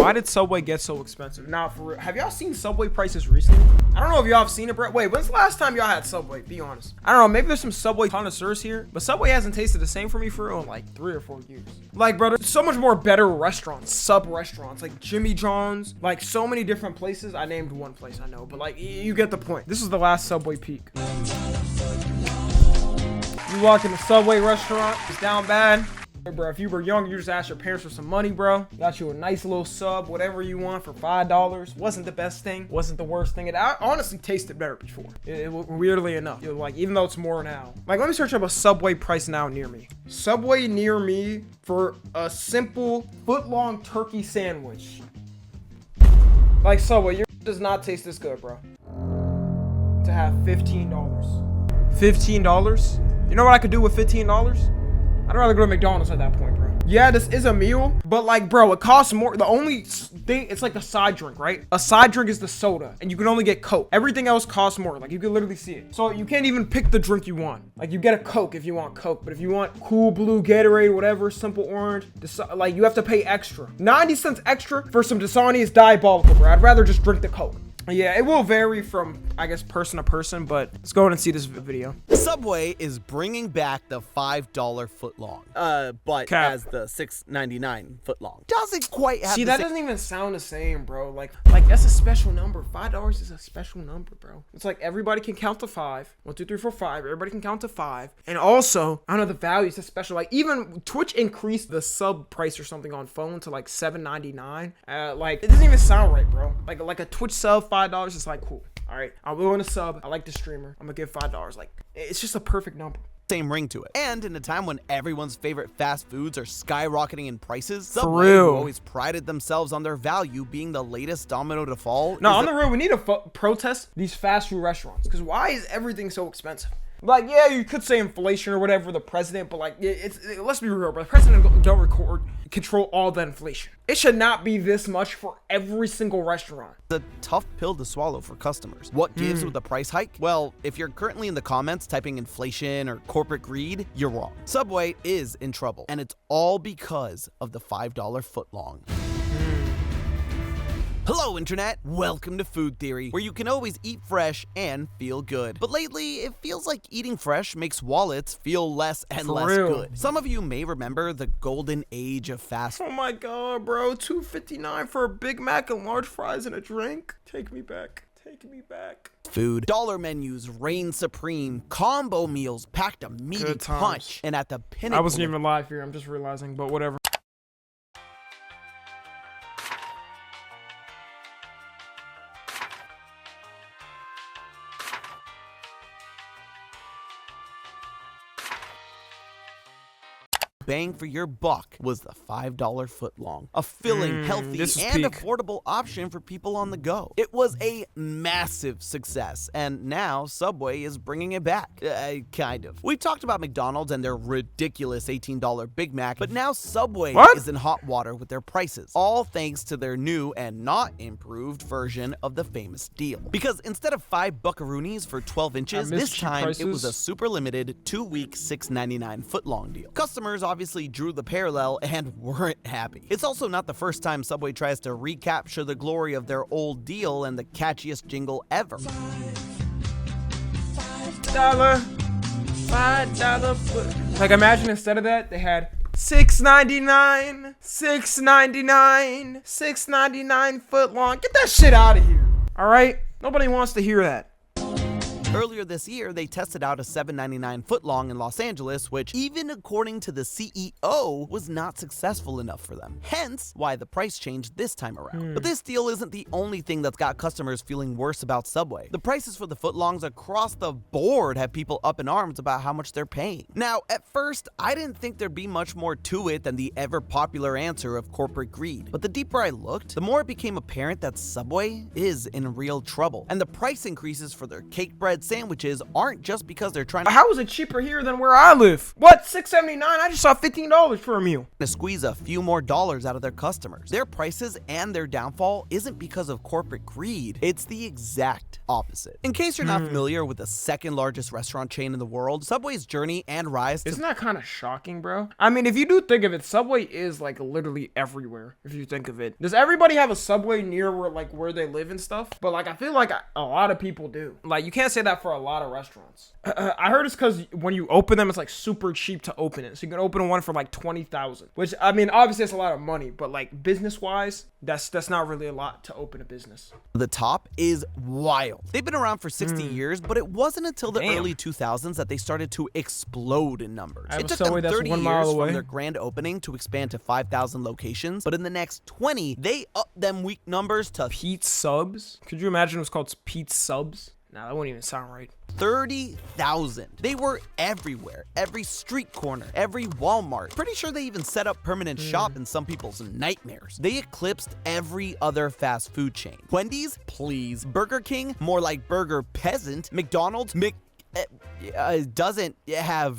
Why did Subway get so expensive? Now, for real, have y'all seen Subway prices recently? I don't know if y'all have seen it, bro. Wait, when's the last time y'all had Subway? Be honest. I don't know. Maybe there's some Subway connoisseurs here, but Subway hasn't tasted the same for me for real in like 3 or 4 years. Like, bro, there's so much more better restaurants, sub restaurants, like Jimmy John's, like so many different places. I named one place I know, but like you get the point. This is the last Subway peak. You walk in the Subway restaurant, it's down bad. Hey, bro, if you were young, you just asked your parents for some money, bro. Got you a nice little sub, whatever you want for $5. Wasn't the best thing, wasn't the worst thing. It honestly tasted better before. Weirdly enough, like, even though it's more now. Like, let me search up a Subway price now near me. Subway near me for a simple foot-long turkey sandwich. Like, Subway, your does not taste this good, bro. To have $15. $15? You know what I could do with $15? I'd rather go to McDonald's at that point, bro. Yeah, this is a meal, but like, bro, it costs more. The only thing, it's like a side drink, right? A side drink is the soda, and you can only get Coke. Everything else costs more. Like, you can literally see it. So you can't even pick the drink you want. Like, you get a Coke if you want Coke, but if you want Cool Blue, Gatorade, whatever, Simple Orange, like, you have to pay extra. 90 cents extra for some Dasani is diabolical, bro. I'd rather just drink the Coke. Yeah, it will vary from, I guess, person to person, but let's go ahead and see this video. Subway is bringing back the $5 footlong, but as the $6.99 footlong. Doesn't quite have. See, that doesn't even sound the same, bro. Like that's a special number. $5 is a special number, bro. It's like everybody can count to 5. 1, 2, 3, 4, 5. Everybody can count to 5. And also, I don't know, the value is special. Like, even Twitch increased the sub price or something on phone to like $7.99. Like, it doesn't even sound right, bro. Like a Twitch sub, $5 is like, cool. All right, I'm willing to sub. I like the streamer. I'm gonna give $5. Like, it's just a perfect number. Same ring to it. And in a time when everyone's favorite fast foods are skyrocketing in prices, For Subway, real. who always prided themselves on their value being the latest domino to fall. No, on the real, we need to protest these fast food restaurants. Because why is everything so expensive? Like, yeah, you could say inflation or whatever, the president, but like, let's be real, but the president don't control all the inflation. It should not be this much for every single restaurant. It's a tough pill to swallow for customers. What gives with the price hike? Well, if you're currently in the comments typing inflation or corporate greed, you're wrong. Subway is in trouble, and it's all because of the $5 footlong. Hello, Internet! Welcome to Food Theory, where you can always eat fresh and feel good. But lately, it feels like eating fresh makes wallets feel less and less good. Some of you may remember the golden age of fast food. Oh my god, bro. $2.59 for a Big Mac and large fries and a drink? Take me back. Take me back. Food. Dollar menus reign supreme. Combo meals packed a meaty punch. And at the pinnacle... I wasn't even live here. I'm just realizing, but whatever. Bang for your buck was the $5 footlong, a filling, healthy, and affordable option for people on the go. It was a massive success, and now Subway is bringing it back. Kind of. We talked about McDonald's and their ridiculous $18 Big Mac, but now Subway is in hot water with their prices, all thanks to their new and not improved version of the famous deal. Because instead of 5 buckaroonies for 12 inches, this time it was a super limited 2-week $6.99 footlong deal. Customers obviously drew the parallel and weren't happy. It's also not the first time Subway tries to recapture the glory of their old deal and the catchiest jingle ever. $5 foot. Like, imagine instead of that, they had $6.99, $6.99, $6.99 footlong. Get that shit out of here. All right? Nobody wants to hear that. Earlier this year, they tested out a $7.99 footlong in Los Angeles, which, even according to the CEO, was not successful enough for them. Hence, why the price changed this time around. But this deal isn't the only thing that's got customers feeling worse about Subway. The prices for the footlongs across the board have people up in arms about how much they're paying. Now, at first, I didn't think there'd be much more to it than the ever-popular answer of corporate greed. But the deeper I looked, the more it became apparent that Subway is in real trouble. And the price increases for their cake bread bread sandwiches aren't just because they're trying to How is it cheaper here than where I live? What, $6.79? I just saw $15 for a meal. squeeze a few more dollars out of their customers. Their prices and their downfall isn't because of corporate greed, it's the exact opposite. In case you're not familiar with the second largest restaurant chain in the world, Subway's journey and rise to Isn't that kind of shocking, bro? I mean, if you do think of it, Subway is like literally everywhere. If you think of it, does everybody have a Subway near where they live and stuff? But like, I feel like a lot of people do. Like, you can't say that for a lot of restaurants. I heard it's because when you open them, it's like super cheap to open it. So you can open one for like 20,000, which I mean, obviously it's a lot of money, but like business wise, that's not really a lot to open a business. the top is wild. They've been around for 60 years, but it wasn't until the early 2000s that they started to explode in numbers. I have It a took Subway them that's 30 1 mile years away. from their grand opening to expand to 5,000 locations, but in the next 20, they upped them weak numbers to Pete Subs? Could you imagine it was called Pete Subs? Nah, that wouldn't even sound right. 30,000. They were everywhere. Every street corner, every Walmart. Pretty sure they even set up permanent shop in some people's nightmares. They eclipsed every other fast food chain. Wendy's, please. Burger King, more like Burger Peasant. McDonald's, doesn't have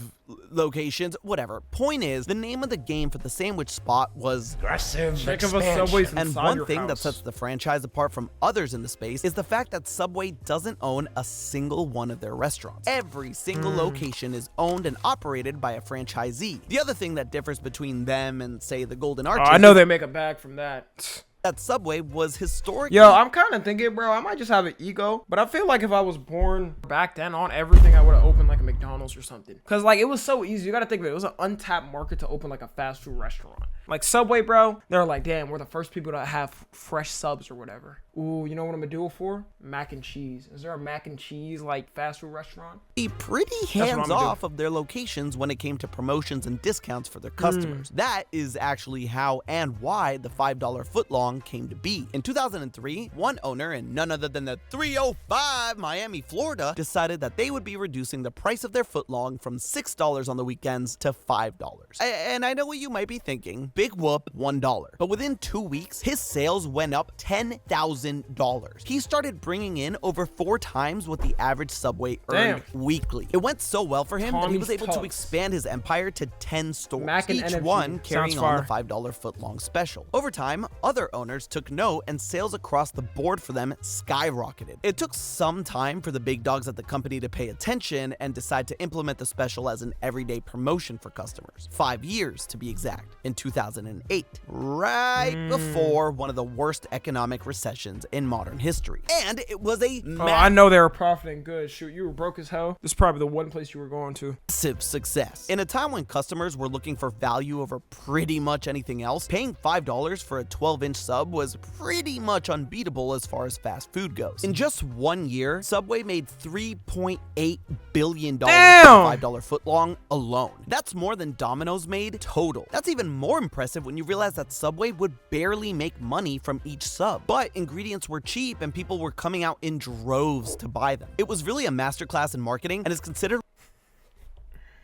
locations, whatever. Point is, the name of the game for the sandwich spot was Aggressive Think of a expansion. Subway's and inside one your thing that house. sets the franchise apart from others in the space is the fact that Subway doesn't own a single one of their restaurants. Every single location is owned and operated by a franchisee. The other thing that differs between them and, say, the Golden Arches I know is they make a bag from that. that Subway was historically Yo, I'm kind of thinking, bro, I might just have an ego, but I feel like if I was born back then on everything, I would have opened like a McDonald's or something. Cause like it was so easy. You gotta think of it. It was an untapped market to open like a fast food restaurant. Like Subway, bro, they're like, damn, we're the first people to have fresh subs or whatever. Ooh, you know what I'm gonna do it for? Mac and cheese. Is there a mac and cheese like fast food restaurant? pretty what I'm hands gonna do. off of their locations when it came to promotions and discounts for their customers. That is actually how and why the $5 footlong came to be. In 2003, one owner, and none other than the 305 Miami, Florida, decided that they would be reducing the price of their footlong from $6 on the weekends to $5. And I know what you might be thinking, big whoop, $1. But within 2 weeks, his sales went up $10,000. He started bringing in over 4 times what the average Subway earned weekly. It went so well for him that he was Tommy's able to Tucks. expand his empire to 10 stores, Mac and each NFC. one carrying Sounds on the fire. $5 footlong special. Over time, other owners took note and sales across the board for them skyrocketed. It took some time for the big dogs at the company to pay attention and decide to implement the special as an everyday promotion for customers. 5 years to be exact, in 2008, right before one of the worst economic recessions in modern history. And it was a Oh, I know they were profiting good. Shoot, you were broke as hell. This is probably the one place you were going to. massive success. In a time when customers were looking for value over pretty much anything else, paying $5 for a 12-inch sub was pretty much unbeatable as far as fast food goes. In just 1 year, Subway made $3.8 billion for Damn! $5 footlong alone. That's more than Domino's made total. That's even more impressive when you realize that Subway would barely make money from each sub. But ingredients were cheap and people were coming out in droves to buy them. It was really a masterclass in marketing and is considered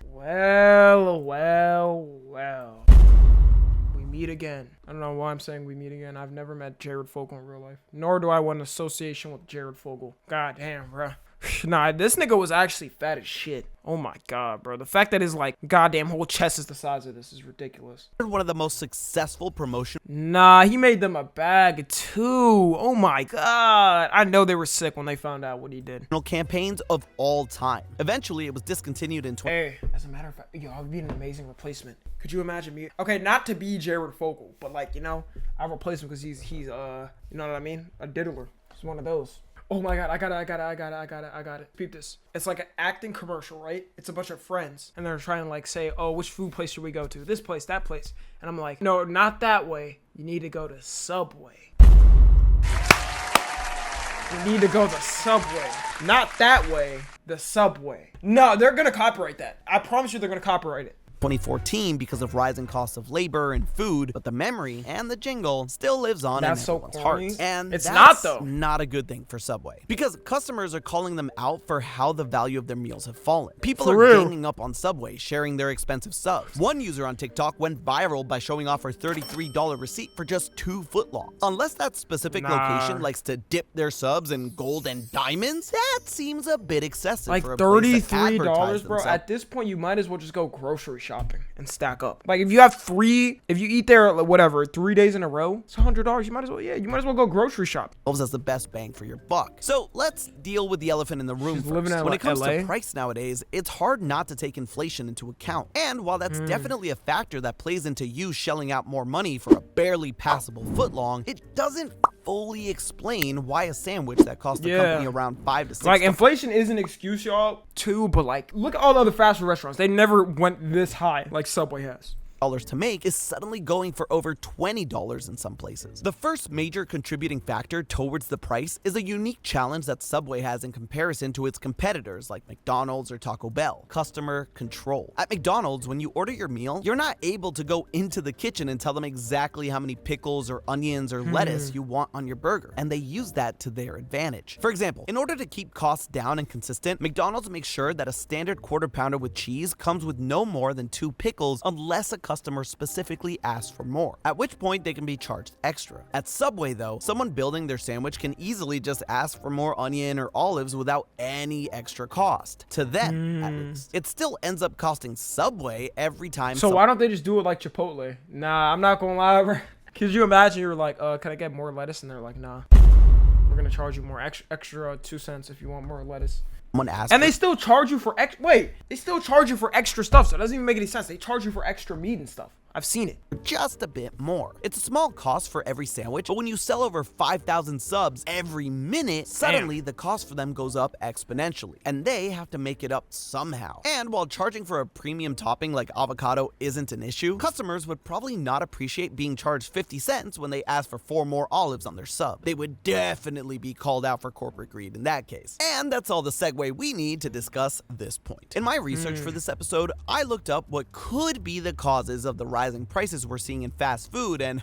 Well. We meet again. I don't know why I'm saying we meet again. I've never met Jared Fogle in real life. Nor do I want an association with Jared Fogle. God damn, bruh. Nah, this nigga was actually fat as shit. Oh my god, bro. The fact that his like goddamn whole chest is the size of this is ridiculous. one of the most successful promotion Nah, he made them a bag too. Oh my god. I know they were sick when they found out what he did. campaigns of all time. Eventually, it was discontinued in Hey, as a matter of fact, yo, I'd be an amazing replacement. Could you imagine me? Okay, not to be Jared Fogle, but like, you know, I replace him because he's you know what I mean? A diddler. He's one of those. Oh my god, I got it. Peep this. It's like an acting commercial, right? It's a bunch of friends, and they're trying to like say, oh, which food place should we go to? This place, that place. And I'm like, no, not that way. You need to go to Subway. You need to go the Subway. Not that way, the Subway. No, they're gonna copyright that. I promise you they're gonna copyright it. 2014 because of rising costs of labor and food, but the memory and the jingle still lives on in everyone's hearts. And it's that's not though. Not a good thing for Subway, because customers are calling them out for how the value of their meals have fallen. People are ganging up on Subway, sharing their expensive subs. One user on TikTok went viral by showing off her $33 receipt for just 2 footlongs. Unless that specific location likes to dip their subs in gold and diamonds, that seems a bit excessive. Like for a place that $33, bro. themselves. At this point, you might as well just go grocery shopping and stack up. Like if you eat there whatever 3 days in a row, it's $100. You might as well go grocery shop. As the best bang for your buck. So let's deal with the elephant in the room first. When it comes to price nowadays, it's hard not to take inflation into account. And while that's definitely a factor that plays into you shelling out more money for a barely passable footlong, it doesn't fully explain why a sandwich that cost the company around $5 to $6. Like inflation is an excuse, y'all, too, but like look at all the other fast food restaurants. They never went this high like Subway has. To make is suddenly going for over $20 in some places. The first major contributing factor towards the price is a unique challenge that Subway has in comparison to its competitors like McDonald's or Taco Bell: customer control. At McDonald's, when you order your meal, you're not able to go into the kitchen and tell them exactly how many pickles or onions or lettuce you want on your burger, and they use that to their advantage. For example, in order to keep costs down and consistent, McDonald's makes sure that a standard quarter pounder with cheese comes with no more than 2 pickles unless a customer specifically asks for more, at which point they can be charged extra. At Subway though, someone building their sandwich can easily just ask for more onion or olives without any extra cost. To them, at least. It still ends up costing Subway every time. So why don't they just do it like Chipotle? Nah, I'm not gonna lie, bro. Could you imagine you're like, can I get more lettuce? And they're like, nah, we're gonna charge you more extra 2 cents if you want more lettuce. And they still charge you for they still charge you for extra stuff, so it doesn't even make any sense. They charge you for extra meat and stuff. I've seen it. Just a bit more. It's a small cost for every sandwich, but when you sell over 5,000 subs every minute, suddenly the cost for them goes up exponentially, and they have to make it up somehow. And while charging for a premium topping like avocado isn't an issue, customers would probably not appreciate being charged 50 cents when they ask for 4 more olives on their sub. They would definitely be called out for corporate greed in that case. And that's all the segue we need to discuss this point. In my research for this episode, I looked up what could be the causes of the rising prices we're seeing in fast food, and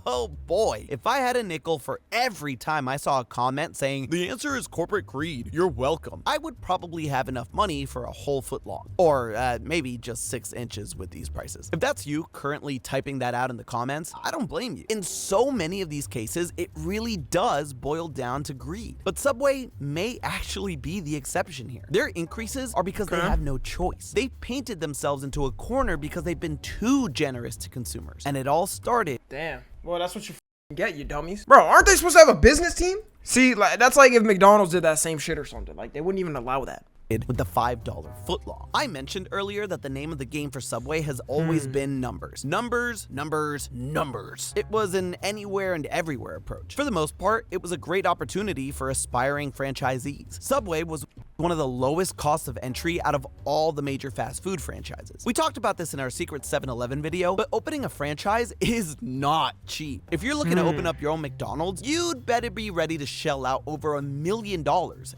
oh boy, if I had a nickel for every time I saw a comment saying, "The answer is corporate greed, you're welcome," I would probably have enough money for a whole foot long. Or maybe just 6 inches with these prices. If that's you currently typing that out in the comments, I don't blame you. In so many of these cases, it really does boil down to greed. But Subway may actually be the exception here. Their increases are because they have no choice. They painted themselves into a corner because they've been too generous to consumers. And it all started. Damn. Well, that's what you get, you dummies. Bro, aren't they supposed to have a business team? See, like, that's like if McDonald's did that same shit or something. Like, they wouldn't even allow that. With the $5 footlong. I mentioned earlier that the name of the game for Subway has always been numbers. Numbers, numbers, numbers. It was an anywhere and everywhere approach. For the most part, it was a great opportunity for aspiring franchisees. Subway was one of the lowest costs of entry out of all the major fast food franchises. We talked about this in our secret 7-Eleven video, but opening a franchise is not cheap. If you're looking to open up your own McDonald's, you'd better be ready to shell out over $1 million,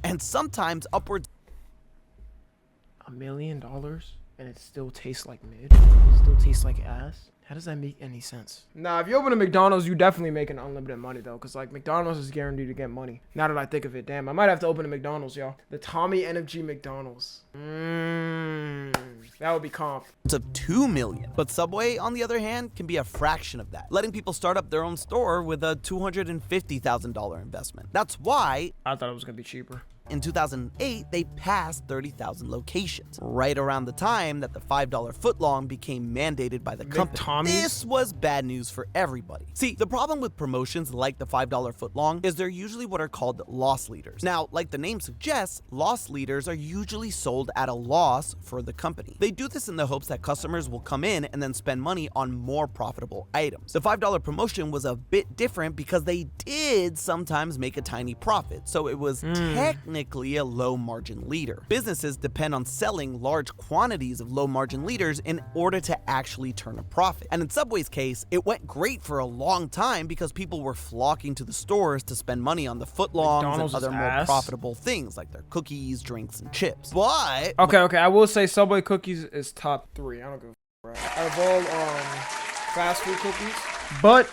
and sometimes upwards $1 million, and it still tastes like mid. It still tastes like ass. How does that make any sense? Nah, if you open a McDonald's, you definitely making unlimited money though, because like McDonald's is guaranteed to get money. Now that I think of it, damn, I might have to open a McDonald's, y'all. The Tommy NFG McDonald's. That would be comp. Of $2 million. But Subway, on the other hand, can be a fraction of that, letting people start up their own store with a $250,000 investment. That's why I thought it was gonna be cheaper. In 2008, they passed 30,000 locations, right around the time that the $5 footlong became mandated by the company. This was bad news for everybody. See, the problem with promotions like the $5 footlong is they're usually what are called loss leaders. Now, like the name suggests, loss leaders are usually sold at a loss for the company. They do this in the hopes that customers will come in and then spend money on more profitable items. The $5 promotion was a bit different because they did sometimes make a tiny profit, so it was technically a low margin leader. Businesses depend on selling large quantities of low margin leaders in order to actually turn a profit. And in Subway's case, it went great for a long time because people were flocking to the stores to spend money on the footlongs and other more profitable things like their cookies, drinks, and chips. But okay, I will say Subway cookies is top 3. I don't go. Out of all fast food cookies. But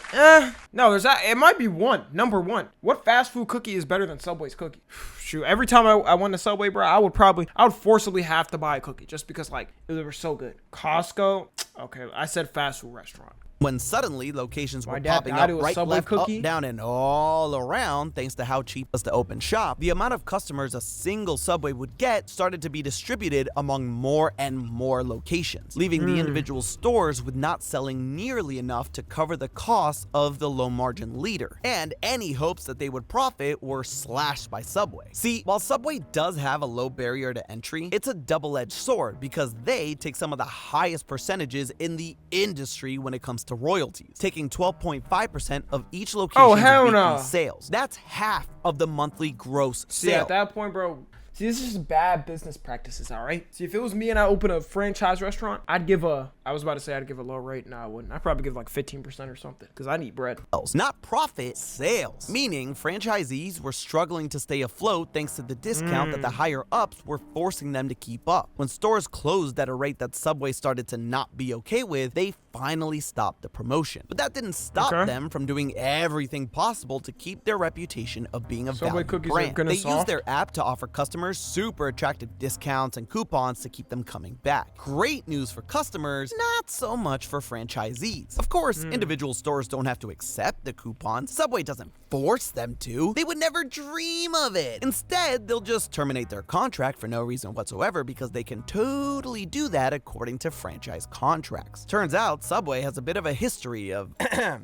no, there's that. It might be number one. What fast food cookie is better than Subway's cookie? Shoot, every time I went to Subway, bro, I would forcibly have to buy a cookie just because like they were so good. Costco, okay, I said fast food restaurant. When suddenly locations were popping up right, left, up, down, and all around thanks to how cheap it was to open shop, the amount of customers a single Subway would get started to be distributed among more and more locations, leaving the individual stores with not selling nearly enough to cover the costs of the low-margin leader, and any hopes that they would profit were slashed by Subway. See, while Subway does have a low barrier to entry, it's a double-edged sword because they take some of the highest percentages in the industry when it comes to royalties, taking 12.5% of each location's weekly sales. That's half of the monthly gross sale. See, at that point, bro, see, this is just bad business practices, all right? See, if it was me and I opened a franchise restaurant, I'd give a low rate. No, I wouldn't. I'd probably give like 15% or something because I need bread. Not profit, sales. Meaning franchisees were struggling to stay afloat thanks to the discount that the higher ups were forcing them to keep up. When stores closed at a rate that Subway started to not be okay with, they finally stopped the promotion. But that didn't stop them from doing everything possible to keep their reputation of being a value brand. They used their app to offer customers super attractive discounts and coupons to keep them coming back. Great news for customers, not so much for franchisees. Of course, individual stores don't have to accept the coupons. Subway doesn't force them to. They would never dream of it. Instead, they'll just terminate their contract for no reason whatsoever because they can totally do that according to franchise contracts. Turns out, Subway has a bit of a history of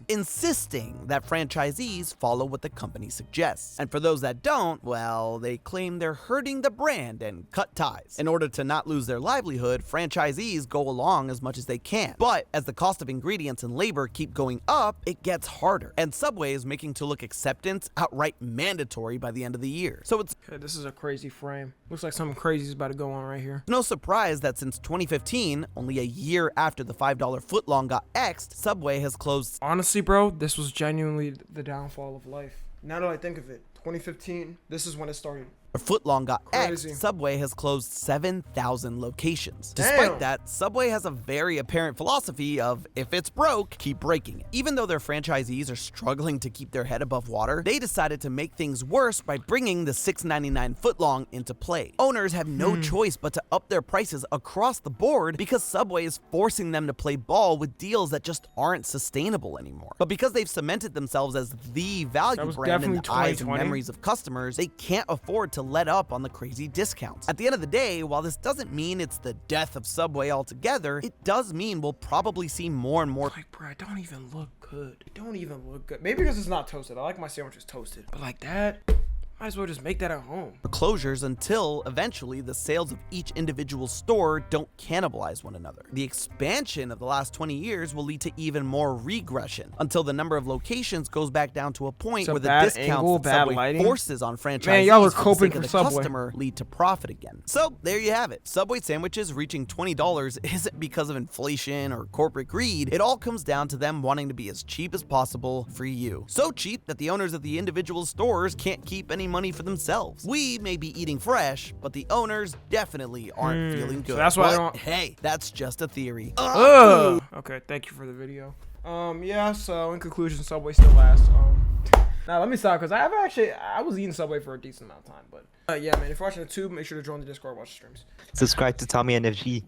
insisting that franchisees follow what the company suggests. And for those that don't, well, they claim they're hurting the brand and cut ties. In order to not lose their livelihood, franchisees go along as much as they can. But as the cost of ingredients and labor keep going up, it gets harder. And Subway is making to look acceptance outright mandatory by the end of the year. So it's okay, this is a crazy frame. Looks like something crazy is about to go on right here. No surprise that since 2015, only a year after the $5 footlong got X'd, Subway has closed. Honestly, bro, this was genuinely the downfall of life. Now that I think of it, 2015, this is when it started. Footlong got X'd, Subway has closed 7,000 locations. Despite that, Subway has a very apparent philosophy of, if it's broke, keep breaking it. Even though their franchisees are struggling to keep their head above water, they decided to make things worse by bringing the $6.99 footlong into play. Owners have no choice but to up their prices across the board because Subway is forcing them to play ball with deals that just aren't sustainable anymore. But because they've cemented themselves as the value brand in the eyes and memories of customers, they can't afford to let up on the crazy discounts. At the end of the day, while this doesn't mean it's the death of Subway altogether, it does mean we'll probably see more and more. Like, bro, it don't even look good. It don't even look good. Maybe because it's not toasted. I like my sandwiches toasted. But like that, might as well just make that at home. Closures until eventually the sales of each individual store don't cannibalize one another. The expansion of the last 20 years will lead to even more regression until the number of locations goes back down to a point where the discounts that Subway forces on franchisees, man, y'all are coping for the customer lead to profit again. So there you have it. Subway sandwiches reaching $20 isn't because of inflation or corporate greed. It all comes down to them wanting to be as cheap as possible for you. So cheap that the owners of the individual stores can't keep any money for themselves. We may be eating fresh, but the owners definitely aren't feeling good. So that's why I don't. Hey, that's just a theory. Okay, thank you for the video. Yeah, so in conclusion, Subway still lasts. Now let me stop because I was eating Subway for a decent amount of time, but yeah, man, if you're watching the tube, make sure to join the Discord, watch the streams. Subscribe to Tommy NFG.